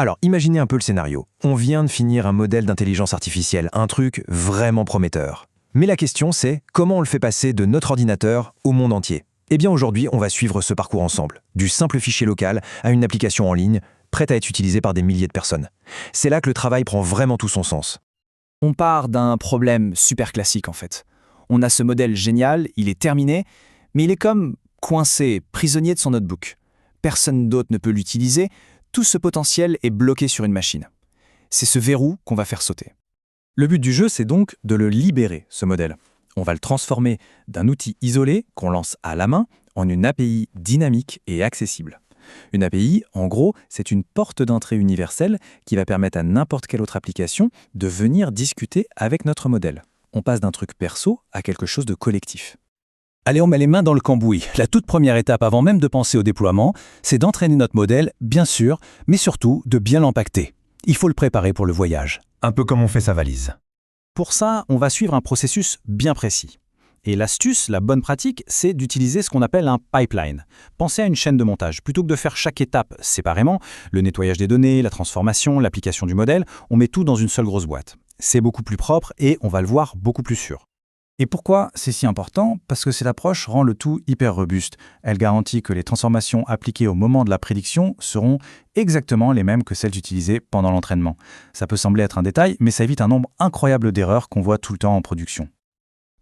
Alors, imaginez un peu le scénario. On vient de finir un modèle d'intelligence artificielle, un truc vraiment prometteur. Mais la question c'est, comment on le fait passer de notre ordinateur au monde entier? Eh bien aujourd'hui, on va suivre ce parcours ensemble, du simple fichier local à une application en ligne, prête à être utilisée par des milliers de personnes. C'est là que le travail prend vraiment tout son sens. On part d'un problème super classique en fait. On a ce modèle génial, il est terminé, mais il est comme coincé, prisonnier de son notebook. Personne d'autre ne peut l'utiliser, tout ce potentiel est bloqué sur une machine. C'est ce verrou qu'on va faire sauter. Le but du jeu, c'est donc de le libérer, ce modèle. On va le transformer d'un outil isolé qu'on lance à la main en une API dynamique et accessible. Une API, en gros, c'est une porte d'entrée universelle qui va permettre à n'importe quelle autre application de venir discuter avec notre modèle. On passe d'un truc perso à quelque chose de collectif. Allez, on met les mains dans le cambouis. La toute première étape avant même de penser au déploiement, c'est d'entraîner notre modèle, bien sûr, mais surtout de bien l'empacter. Il faut le préparer pour le voyage. Un peu comme on fait sa valise. Pour ça, on va suivre un processus bien précis. Et l'astuce, la bonne pratique, c'est d'utiliser ce qu'on appelle un pipeline. Pensez à une chaîne de montage. Plutôt que de faire chaque étape séparément, le nettoyage des données, la transformation, l'application du modèle, on met tout dans une seule grosse boîte. C'est beaucoup plus propre et on va le voir beaucoup plus sûr. Et pourquoi c'est si important? Parce que cette approche rend le tout hyper robuste. Elle garantit que les transformations appliquées au moment de la prédiction seront exactement les mêmes que celles utilisées pendant l'entraînement. Ça peut sembler être un détail, mais ça évite un nombre incroyable d'erreurs qu'on voit tout le temps en production.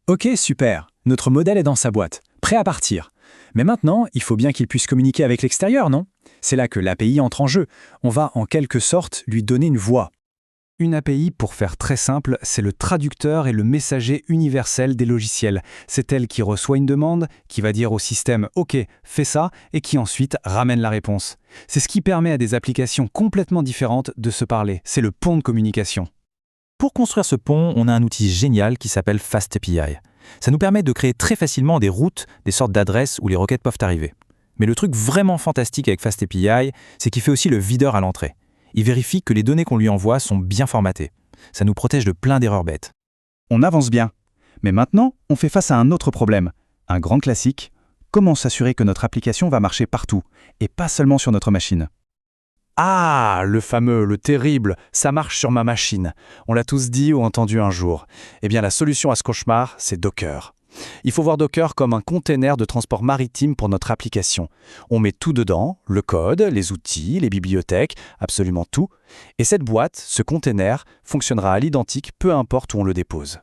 Ok, super. Notre modèle est dans sa boîte, prêt à partir. Mais maintenant, il faut bien qu'il puisse communiquer avec l'extérieur, non? C'est là que l'API entre en jeu. On va en quelque sorte lui donner une voix. Une API, pour faire très simple, c'est le traducteur et le messager universel des logiciels. C'est elle qui reçoit une demande, qui va dire au système « Ok, fais ça » et qui ensuite ramène la réponse. C'est ce qui permet à des applications complètement différentes de se parler. C'est le pont de communication. Pour construire ce pont, on a un outil génial qui s'appelle FastAPI. Ça nous permet de créer très facilement des routes, des sortes d'adresses où les requêtes peuvent arriver. Mais le truc vraiment fantastique avec FastAPI, c'est qu'il fait aussi le videur à l'entrée. Il vérifie que les données qu'on lui envoie sont bien formatées. Ça nous protège de plein d'erreurs bêtes. On avance bien. Mais maintenant, on fait face à un autre problème. Un grand classique. Comment s'assurer que notre application va marcher partout, et pas seulement sur notre machine? Ah, le fameux, le terrible, ça marche sur ma machine. On l'a tous dit ou entendu un jour. Eh bien, la solution à ce cauchemar, c'est Docker. Il faut voir Docker comme un container de transport maritime pour notre application. On met tout dedans, le code, les outils, les bibliothèques, absolument tout. Et cette boîte, ce container, fonctionnera à l'identique peu importe où on le dépose.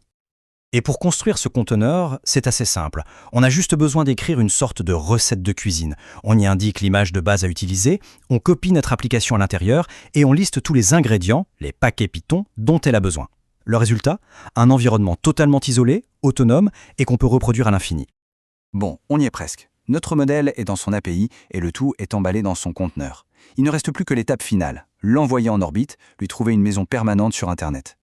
Et pour construire ce conteneur, c'est assez simple. On a juste besoin d'écrire une sorte de recette de cuisine. On y indique l'image de base à utiliser, on copie notre application à l'intérieur et on liste tous les ingrédients, les paquets Python, dont elle a besoin. Le résultat, un environnement totalement isolé, autonome et qu'on peut reproduire à l'infini. Bon, on y est presque. Notre modèle est dans son API et le tout est emballé dans son conteneur. Il ne reste plus que l'étape finale, l'envoyer en orbite, lui trouver une maison permanente sur Internet.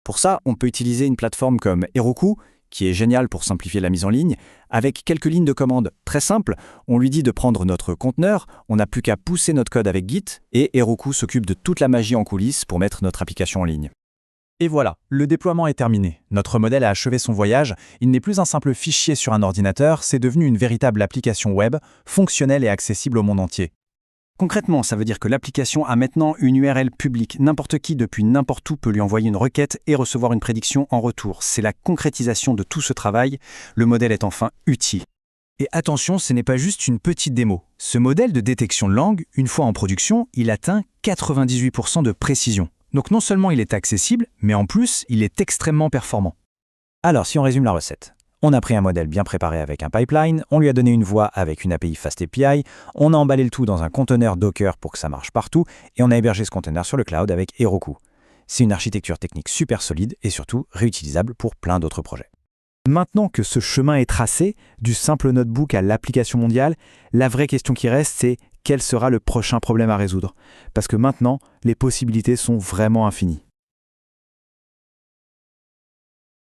Pour ça, on peut utiliser une plateforme comme Heroku, qui est géniale pour simplifier la mise en ligne. Avec quelques lignes de commande très simples, on lui dit de prendre notre conteneur, on n'a plus qu'à pousser notre code avec Git, et Heroku s'occupe de toute la magie en coulisses pour mettre notre application en ligne. Et voilà, le déploiement est terminé. Notre modèle a achevé son voyage. Il n'est plus un simple fichier sur un ordinateur, c'est devenu une véritable application web, fonctionnelle et accessible au monde entier. Concrètement, ça veut dire que l'application a maintenant une URL publique. N'importe qui, depuis n'importe où, peut lui envoyer une requête et recevoir une prédiction en retour. C'est la concrétisation de tout ce travail. Le modèle est enfin utile. Et attention, ce n'est pas juste une petite démo. Ce modèle de détection de langue, une fois en production, il atteint 98% de précision. Donc non seulement il est accessible, mais en plus, il est extrêmement performant. Alors, si on résume la recette. On a pris un modèle bien préparé avec un pipeline, on lui a donné une voix avec une API FastAPI, on a emballé le tout dans un conteneur Docker pour que ça marche partout, et on a hébergé ce conteneur sur le cloud avec Heroku. C'est une architecture technique super solide et surtout réutilisable pour plein d'autres projets. Maintenant que ce chemin est tracé, du simple notebook à l'application mondiale, la vraie question qui reste, c'est quel sera le prochain problème à résoudre? Parce que maintenant, les possibilités sont vraiment infinies.